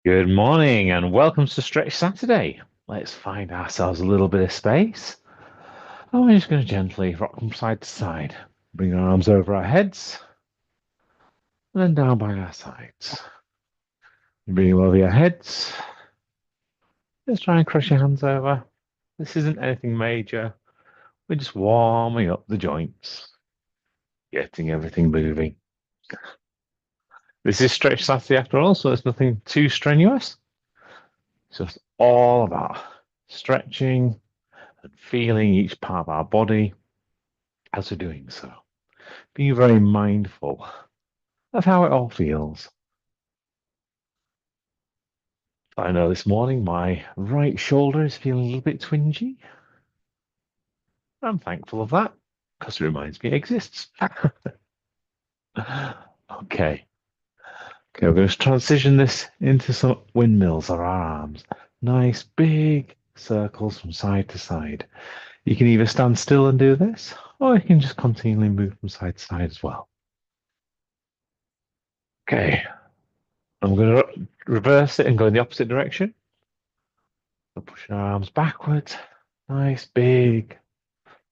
Good morning and welcome to Stretch Saturday. Let's find ourselves a little bit of space. And we're just going to gently rock from side to side. Bring our arms over our heads and then down by our sides. Bring them over your heads. Just try and cross your hands over. This isn't anything major. We're just warming up the joints, getting everything moving. This is Stretch Saturday after all, so it's nothing too strenuous. It's just all about stretching and feeling each part of our body as we're doing so. Being very mindful of how it all feels. I know this morning my right shoulder is feeling a little bit twingy. I'm thankful of that because it reminds me it exists. Okay. We're going to transition this into some windmills of our arms. Nice big circles from side to side. You can either stand still and do this, or you can just continually move from side to side as well. Okay, I'm going to reverse it and go in the opposite direction. So pushing our arms backwards. Nice big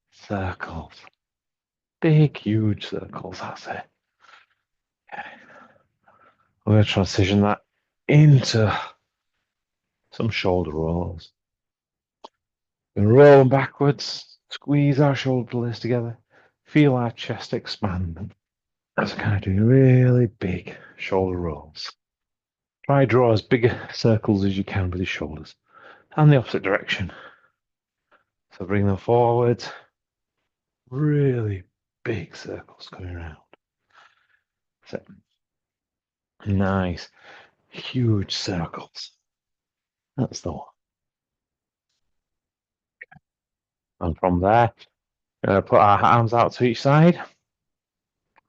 circles. Big, huge circles, that's it. Okay. I'm going to transition that into some shoulder rolls. We're going to roll them backwards, squeeze our shoulder blades together, feel our chest expand. As we're kind of doing really big shoulder rolls. Try to draw as big circles as you can with your shoulders. And the opposite direction. So bring them forward. Really big circles going around. So, nice, huge circles. That's the one. And from there, we're going to put our arms out to each side.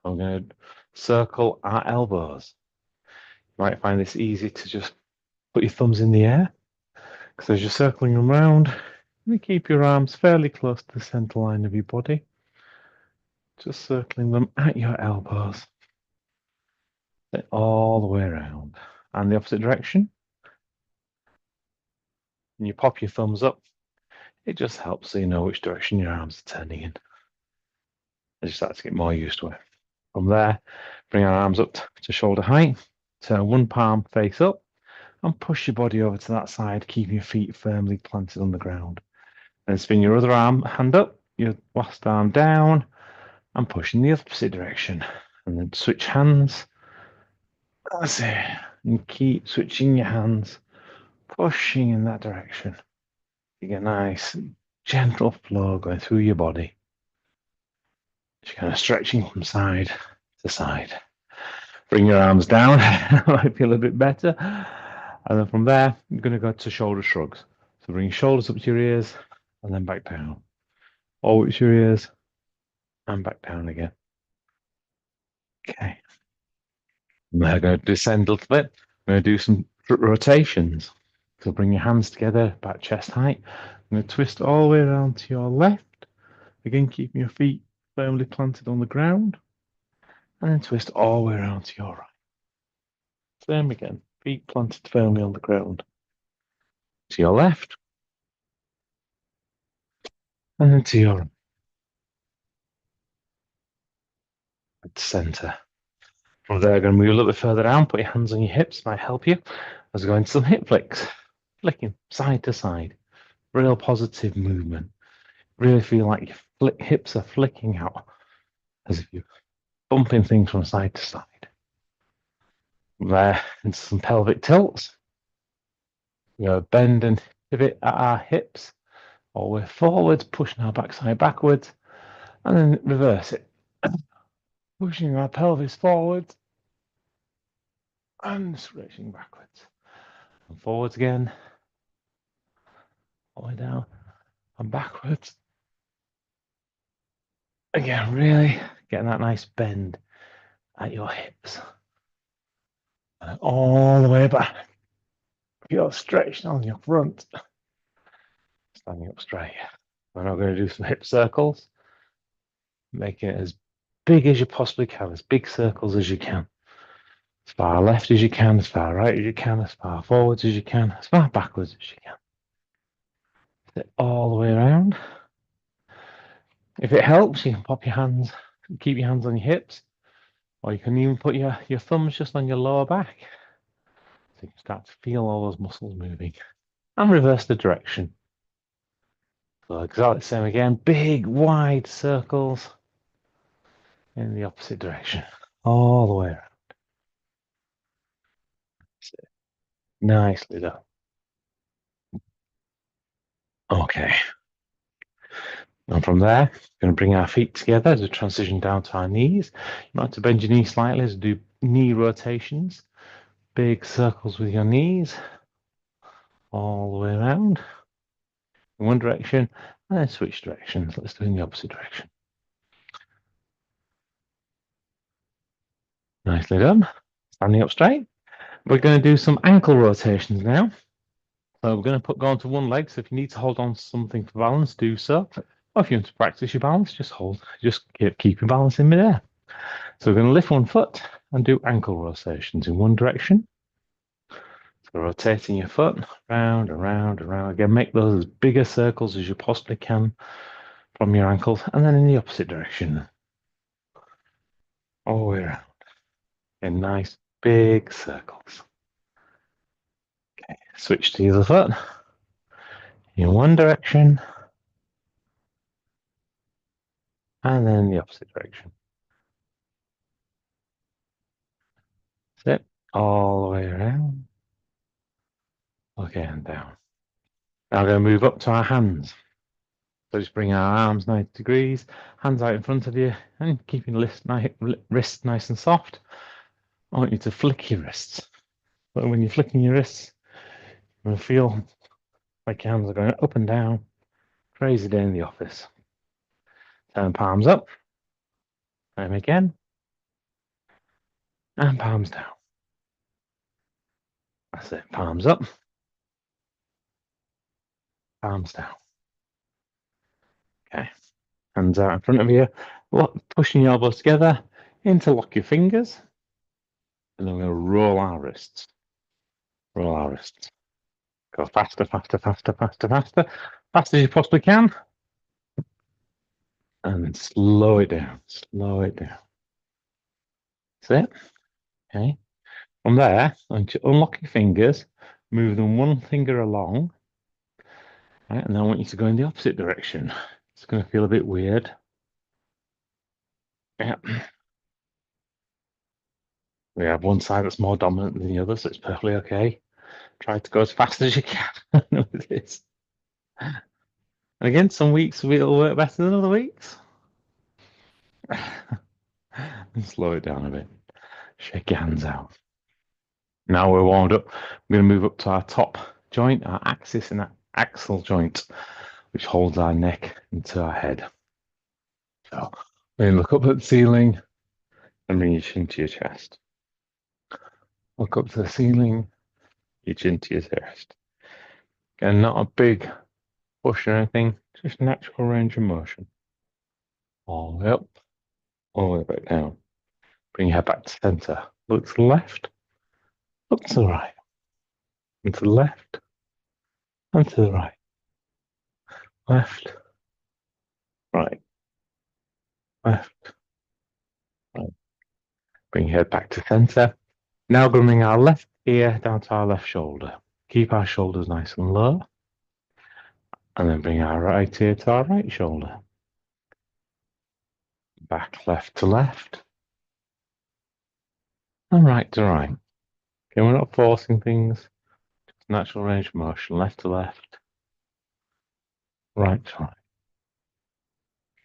I'm going to circle our elbows. You might find this easy to just put your thumbs in the air. Because as you're circling them around, you keep your arms fairly close to the center line of your body. Just circling them at your elbows. All the way around. And the opposite direction. And you pop your thumbs up. It just helps so you know which direction your arms are turning in. As you start to get more used to it. From there, bring our arms up to shoulder height. Turn one palm face up and push your body over to that side, keeping your feet firmly planted on the ground. Then spin your other hand up, your last arm down, and push in the opposite direction. And then switch hands. That's it. And keep switching your hands, pushing in that direction. You get a nice, gentle flow going through your body. Just kind of stretching from side to side. Bring your arms down. Might feel a bit better. And then from there, you're going to go to shoulder shrugs. So bring your shoulders up to your ears and then back down. Over to your ears and back down again. Okay. I'm now going to descend a little bit. I'm going to do some rotations. So bring your hands together about chest height. I'm going to twist all the way around to your left. Again, keeping your feet firmly planted on the ground. And then twist all the way around to your right. Same again, feet planted firmly on the ground. To your left. And then to your right. Center. From there, going to move a little bit further down. Put your hands on your hips, might help you. As we go into some hip flicks, flicking side to side. Real positive movement. Really feel like your hips are flicking out as if you're bumping things from side to side. From there, into some pelvic tilts. We go bend and pivot at our hips, all the way forwards, pushing our backside backwards, and then reverse it. Pushing our pelvis forwards and stretching backwards. And forwards again, all the way down and backwards. Again, really getting that nice bend at your hips. And all the way back. You're stretching on your front. Standing up straight. We're now going to do some hip circles. Make it as big as you possibly can, as big circles as you can. far left as you can, as far right as you can, as far forwards as you can, as far backwards as you can. Sit all the way around. If it helps, you can pop your hands, keep your hands on your hips, or you can even put your thumbs just on your lower back. So you can start to feel all those muscles moving. And reverse the direction. So exactly the same again, big wide circles in the opposite direction, all the way around. Nicely done. Okay. And from there, we're going to bring our feet together as we transition down to our knees. You might have to bend your knees slightly as we do knee rotations. Big circles with your knees all the way around in one direction, and then switch directions. Let's do it in the opposite direction. Nicely done. Standing up straight. We're going to do some ankle rotations now. So we're going to go onto one leg. So if you need to hold on to something for balance, do so. Or if you want to practice your balance, just keep your balance in midair. So we're going to lift one foot and do ankle rotations in one direction. So rotating your foot round, around, around. Again, make those as bigger circles as you possibly can from your ankles, and then in the opposite direction. All the way around in nice big circles. Okay, switch to the other foot in one direction, and then in the opposite direction. That's it, all the way around. Okay, and down. Now we're going to move up to our hands. So just bring our arms 90 degrees, hands out in front of you, and keeping the wrists nice and soft. I want you to flick your wrists. But when you're flicking your wrists, you're going to feel like your hands are going up and down. Crazy day in the office. Turn palms up. Same again. And palms down. That's it. Palms up. Palms down. Okay. Hands out in front of you. Pushing your elbows together. Interlock your fingers. And then we're going to roll our wrists. Roll our wrists. Go faster, faster, faster, faster, faster. Fast as you possibly can. And then slow it down. Slow it down. That's it. Okay. From there, unlock your fingers. Move them one finger along. Right, and then I want you to go in the opposite direction. It's going to feel a bit weird. Yeah. We have one side that's more dominant than the other, so it's perfectly okay. Try to go as fast as you can with this. And again, some weeks it'll work better than other weeks. And slow it down a bit. Shake your hands out. Now we're warmed up. We're going to move up to our top joint, our axis and our axle joint, which holds our neck into our head. So we're going to look up at the ceiling and bring your chin to your chest. Look up to the ceiling, your chin to your chest. Again, not a big push or anything, just natural range of motion. All the way up, all the way back down. Bring your head back to center. Look to the left, look to the right, and to the left, and to the right. Left, right, left, right. Bring your head back to center. Now going to bring our left ear down to our left shoulder. Keep our shoulders nice and low. And then bring our right ear to our right shoulder. Back left to left. And right to right. Okay, we're not forcing things. Just natural range of motion. Left to left. Right to right.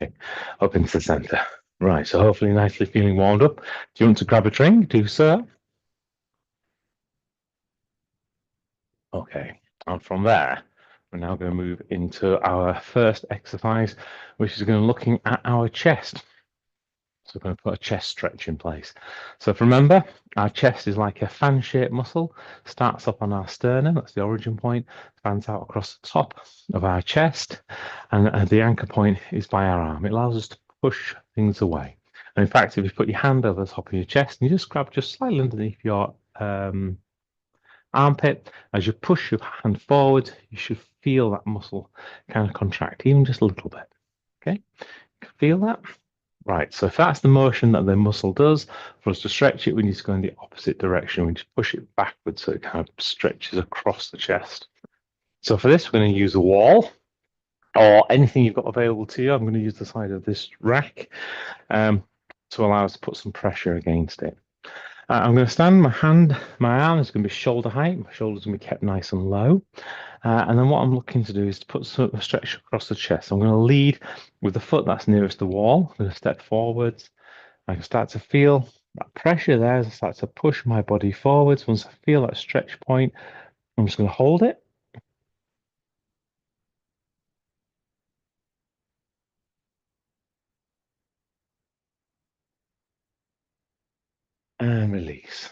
Okay, up into the center. Right, so hopefully nicely feeling warmed up. Do you want to grab a drink? Do so. Okay, and from there, we're now going to move into our first exercise, which is going to be looking at our chest. So we're going to put a chest stretch in place. So remember, our chest is like a fan-shaped muscle. Starts up on our sternum, that's the origin point, fans out across the top of our chest, and the anchor point is by our arm. It allows us to push things away. And in fact, if you put your hand over the top of your chest and you just grab just slightly underneath your armpit, as you push your hand forward, you should feel that muscle kind of contract, even just a little bit. Okay, feel that? Right, so if that's the motion that the muscle does, for us to stretch it, we need to go in the opposite direction. We just push it backwards so it kind of stretches across the chest. So for this, we're going to use a wall or anything you've got available to you. I'm going to use the side of this rack to allow us to put some pressure against it. I'm going to stand, my arm is going to be shoulder height. My shoulder's going to be kept nice and low. And then what I'm looking to do is to put some stretch across the chest. So I'm going to lead with the foot that's nearest the wall. I'm going to step forwards. I can start to feel that pressure there as I start to push my body forwards. Once I feel that stretch point, I'm just going to hold it. And release.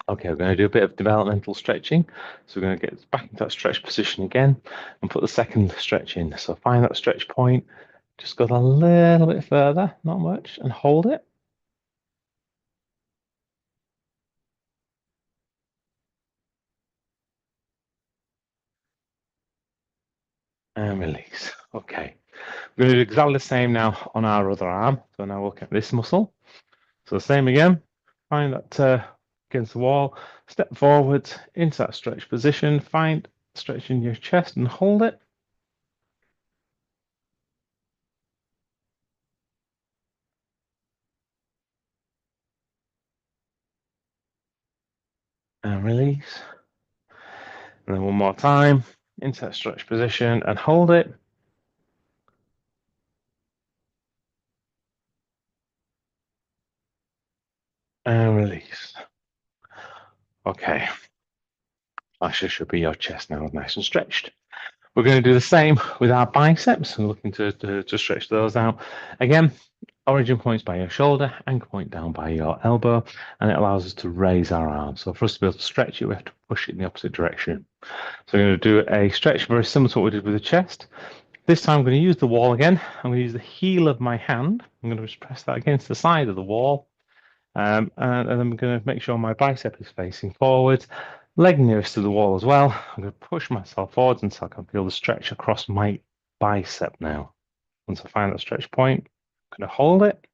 Okay, we're going to do a bit of developmental stretching. So we're going to get back into that stretch position again and put the second stretch in. So find that stretch point, just go a little bit further, not much, and hold it. And release. Okay. We're going to do exactly the same now on our other arm. So now look at this muscle. So the same again. Find that against the wall. Step forward into that stretch position. Find stretch in your chest and hold it. And release. And then one more time. Into that stretch position and hold it. And release. Okay. That should be your chest now nice and stretched. We're going to do the same with our biceps. We're looking to stretch those out. Again, origin points by your shoulder, anchor point down by your elbow, and it allows us to raise our arms. So for us to be able to stretch it, we have to push it in the opposite direction. So we're going to do a stretch very similar to what we did with the chest. This time I'm going to use the wall again. I'm going to use the heel of my hand. I'm going to just press that against the side of the wall. And then I'm going to make sure my bicep is facing forward, leg nearest to the wall as well. I'm going to push myself forwards until I can feel the stretch across my bicep now. Once I find that stretch point, I'm going to hold it.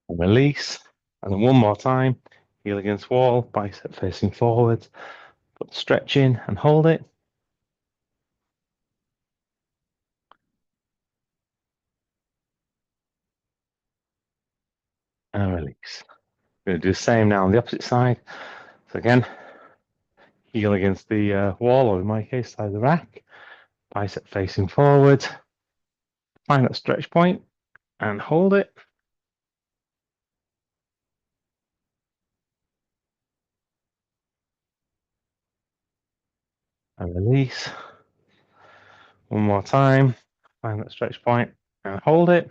And release. And then one more time, heel against wall, bicep facing forwards. Put the stretch in and hold it. And release. We're going to do the same now on the opposite side. So again, heel against the wall, or in my case, side of the rack. Bicep facing forward. Find that stretch point and hold it. And release. One more time. Find that stretch point and hold it.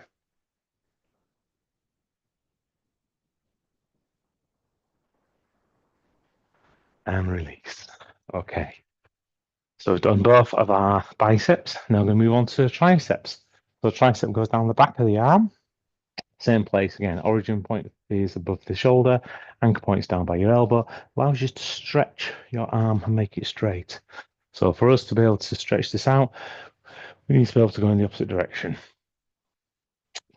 And release. Okay. So we've done both of our biceps. Now we're going to move on to triceps. So the tricep goes down the back of the arm. Same place again. Origin point is above the shoulder. Anchor points down by your elbow. Allows you to stretch your arm and make it straight. So for us to be able to stretch this out, we need to be able to go in the opposite direction.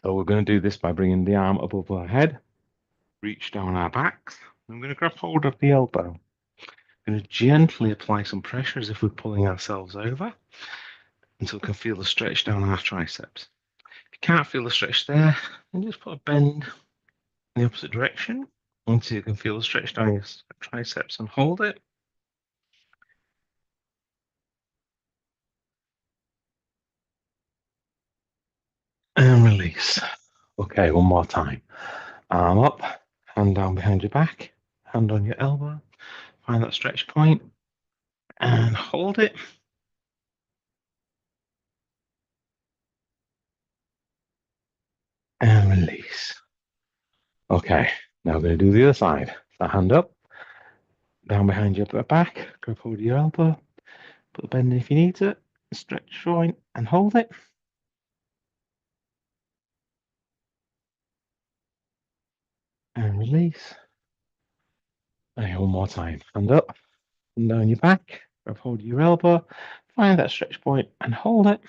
So we're going to do this by bringing the arm above our head. Reach down our backs. I'm going to grab hold of the elbow. I'm going to gently apply some pressure as if we're pulling ourselves over until we can feel the stretch down our triceps. If you can't feel the stretch there, then just put a bend in the opposite direction until you can feel the stretch down your triceps and hold it. And release. Okay, one more time. Arm up, hand down behind your back, hand on your elbow. Find that stretch point and hold it. And release. Okay, now we're going to do the other side. So hand up, down behind your back, grab hold of your elbow, Put the bend in if you need to. Stretch joint and hold it. And release. And one more time. Hand up and down your back. Grab hold of your elbow. Find that stretch point and hold it.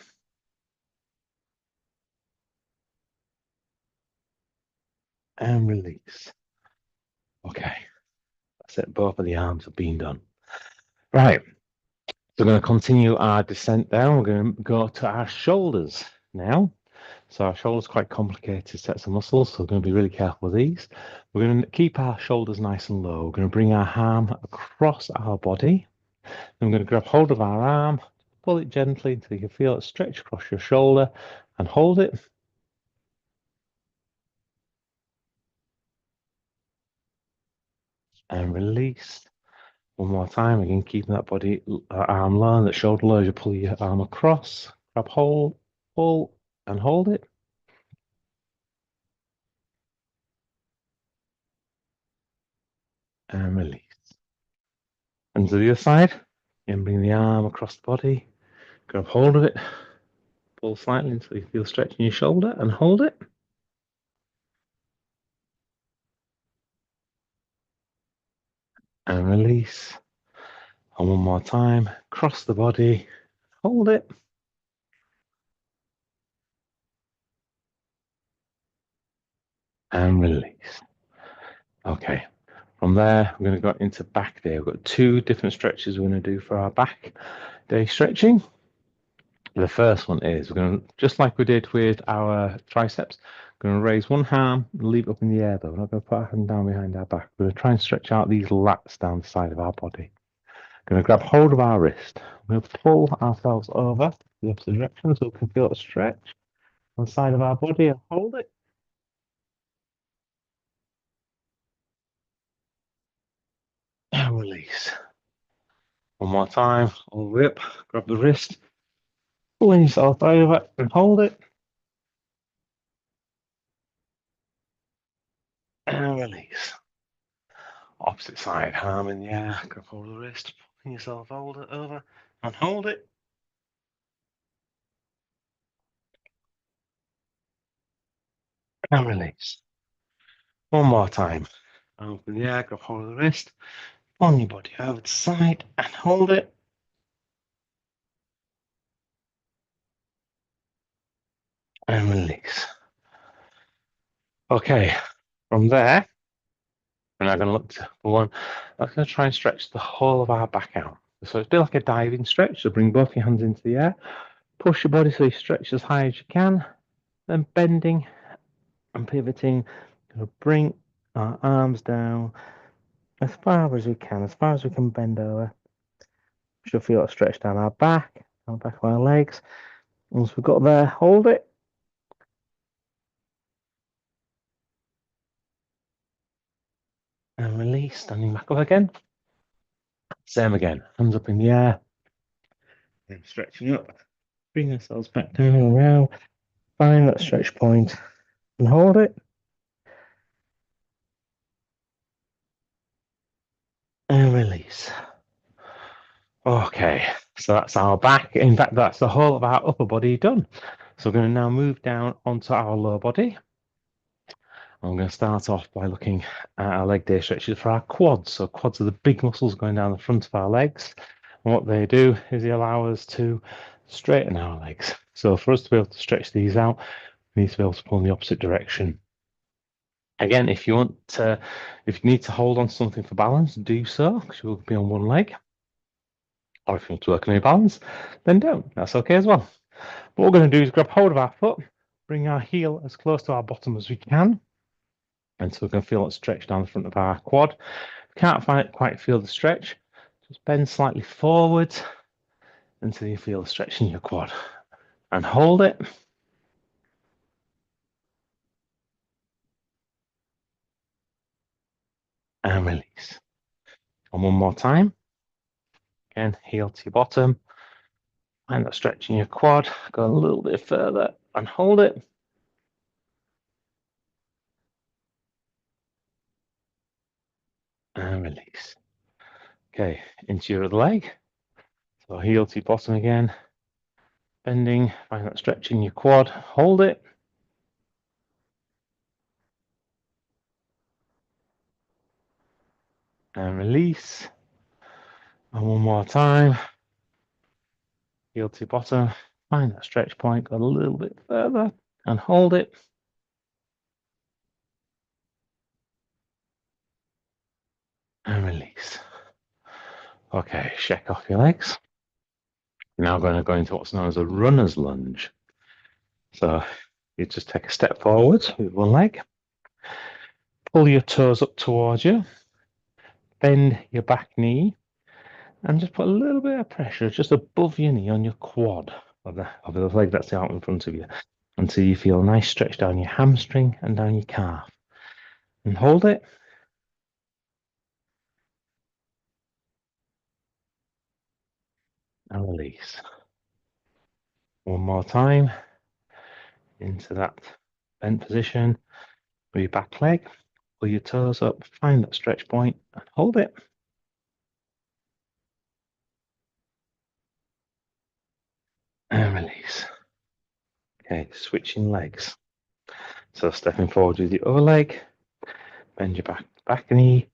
And release. Okay. That's it. Both of the arms have been done. Right. So we're going to continue our descent down. We're going to go to our shoulders now. So our shoulders are quite complicated sets of muscles, so we're going to be really careful with these. We're going to keep our shoulders nice and low. We're going to bring our arm across our body. Then we're going to grab hold of our arm, pull it gently until you can feel it stretch across your shoulder and hold it. And release. One more time, again, keeping that body, arm low and that shoulder low as you pull your arm across. Grab hold, pull, and hold it. And release. And to the other side, and bring the arm across the body. Grab hold of it, pull slightly until you feel stretch in your shoulder and hold it. And release. And one more time, cross the body, hold it. And release. Okay, from there, we're going to go into back day. We've got two different stretches we're going to do for our back day stretching. The first one is we're going to, just like we did with our triceps, we're going to raise one arm and leave it up in the air though. We're not going to put our hand down behind our back. We're going to try and stretch out these lats down the side of our body. We're going to grab hold of our wrist. We're going to pull ourselves over the opposite direction so we can feel a stretch on the side of our body and hold it. And release. One more time, all the way up, grab the wrist, pull yourself over and hold it. And release. Opposite side, arm in the air, grab hold of the wrist, pull yourself over and hold it. And release. One more time. Arm in the air, grab hold of the wrist, pull your body over to the side and hold it. And release. Okay, from there, we're now going to look for one that's going to try and stretch the whole of our back out. So it's a bit like a diving stretch. So bring both your hands into the air, push your body so you stretch as high as you can, then bending and pivoting. Going to bring our arms down as far as we can, bend over. We should feel it stretch down our back, down the back of our legs. Once we've got there, hold it. And release, standing back up again. Same again, hands up in the air. And stretching up. Bring ourselves back down and around. Find that stretch point and hold it. And release. Okay, so that's our back. In fact, that's the whole of our upper body done. So we're going to now move down onto our lower body. I'm going to start off by looking at our leg day stretches for our quads. So quads are the big muscles going down the front of our legs. And what they do is they allow us to straighten our legs. So for us to be able to stretch these out, we need to be able to pull in the opposite direction. Again, if you need to hold on to something for balance, do so, because you'll be on one leg. Or if you want to work on your balance, then don't. That's okay as well. What we're going to do is grab hold of our foot, bring our heel as close to our bottom as we can. And so we're going to feel it stretch down the front of our quad. If you can't quite feel the stretch, just bend slightly forward until you feel the stretch in your quad. And hold it. And release. And one more time. Again, heel to your bottom. Find that stretch in your quad. Go a little bit further and hold it. And release. Okay, into your other leg. So heel to bottom again, bending, find that stretch in your quad, hold it. And release. And one more time. Heel to bottom, find that stretch point, go a little bit further and hold it. And release. Okay, shake off your legs. Now going to go into what's known as a runner's lunge. So you just take a step forward with one leg, pull your toes up towards you, bend your back knee, and just put a little bit of pressure just above your knee on your quad of the leg that's out in front of you until you feel a nice stretch down your hamstring and down your calf. And hold it. And release. One more time into that bent position with your back leg. Pull your toes up, find that stretch point and hold it. And release. Okay, switching legs. So stepping forward with the other leg, bend your back knee,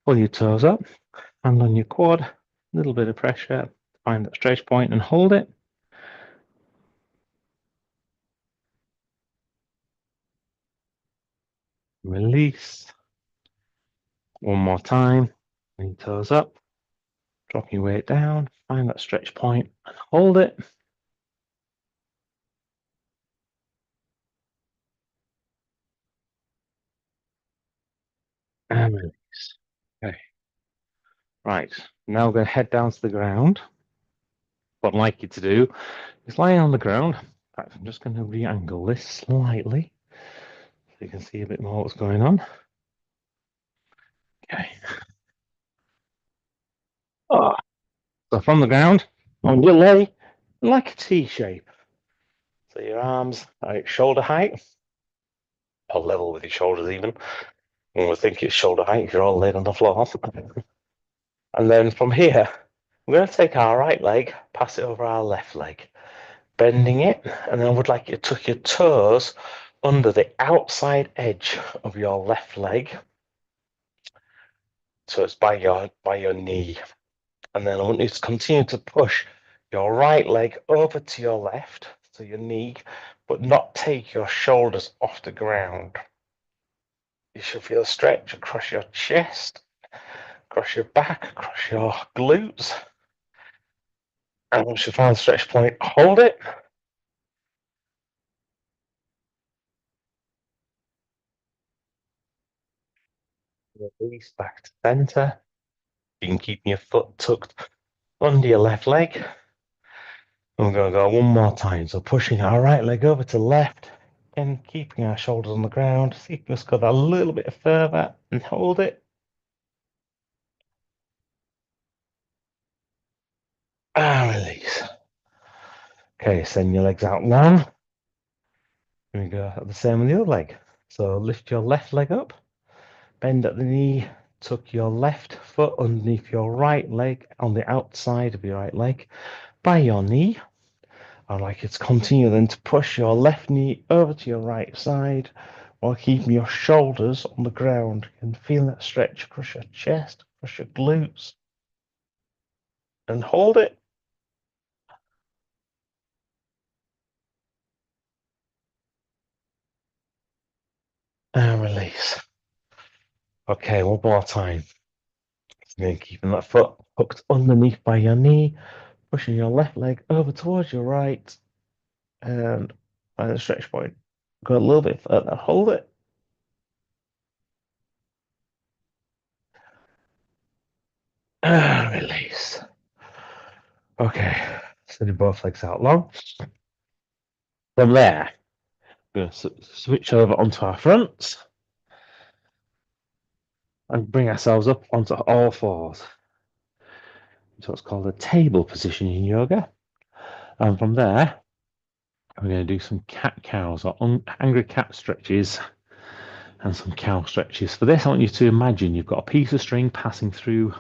pull your toes up, hand on your quad, a little bit of pressure, find that stretch point and hold it. Release. One more time. Bring your toes up, drop your weight down, find that stretch point and hold it. And release. Okay. Right. Now we're going to head down to the ground. What I'd like you to do is lie on the ground. In fact, I'm just going to re-angle this slightly so you can see a bit more what's going on. Okay. Oh. So from the ground, on your lay, like a T shape. So your arms are at shoulder height, or level with your shoulders even. One would think it's shoulder height if you're all laid on the floor. And then from here, we're going to take our right leg, pass it over our left leg, bending it, and then I would like you to tuck your toes under the outside edge of your left leg. So it's by your knee. And then I want you to continue to push your right leg over to your left, to your knee, but not take your shoulders off the ground. You should feel a stretch across your chest, across your back, across your glutes. And once you find the stretch point, hold it. Release back to center. You can keep your foot tucked under your left leg. And we're going to go one more time. So pushing our right leg over to left and keeping our shoulders on the ground. See if you just go that a little bit further and hold it. And release. Okay, send your legs out long. And we go the same on the other leg. So lift your left leg up, bend at the knee, tuck your left foot underneath your right leg on the outside of your right leg by your knee. I'd like you to continue then to push your left knee over to your right side while keeping your shoulders on the ground and feel that stretch across your chest, across your glutes. And hold it. And release. Okay, one more time. Again, keeping that foot hooked underneath by your knee, pushing your left leg over towards your right, and find the stretch point. Go a little bit further, hold it. And release. Okay, sending both legs out long. From there, we're going to switch over onto our fronts and bring ourselves up onto all fours. So it's called a table position in yoga. And from there, we're going to do some cat cows or angry cat stretches and some cow stretches. For this, I want you to imagine you've got a piece of string passing through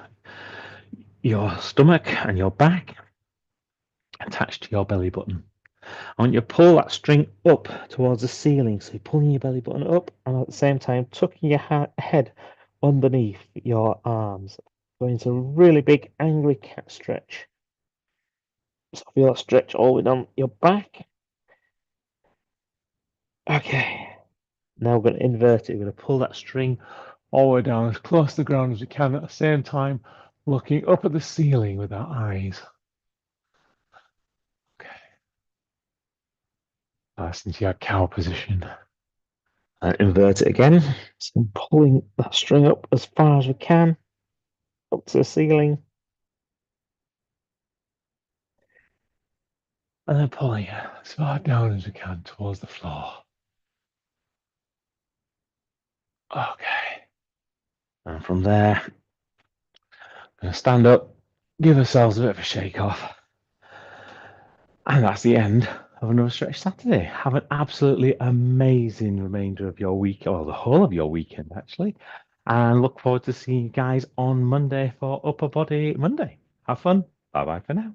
your stomach and your back. attached to your belly button. I want you to pull that string up towards the ceiling. So you're pulling your belly button up and at the same time tucking your head underneath your arms. Going into a really big angry cat stretch. So feel that stretch all the way down your back. Okay. Now we're going to invert it. We're going to pull that string all the way down as close to the ground as we can at the same time, looking up at the ceiling with our eyes. Okay. Nice into your cow position. And invert it again. So I'm pulling that string up as far as we can, up to the ceiling. And then pulling it as far down as we can towards the floor. Okay. And from there, we're going to stand up, give ourselves a bit of a shake off. And that's the end of another Stretch Saturday. Have an absolutely amazing remainder of your week, or the whole of your weekend, actually. And look forward to seeing you guys on Monday for Upper Body Monday. Have fun. Bye-bye for now.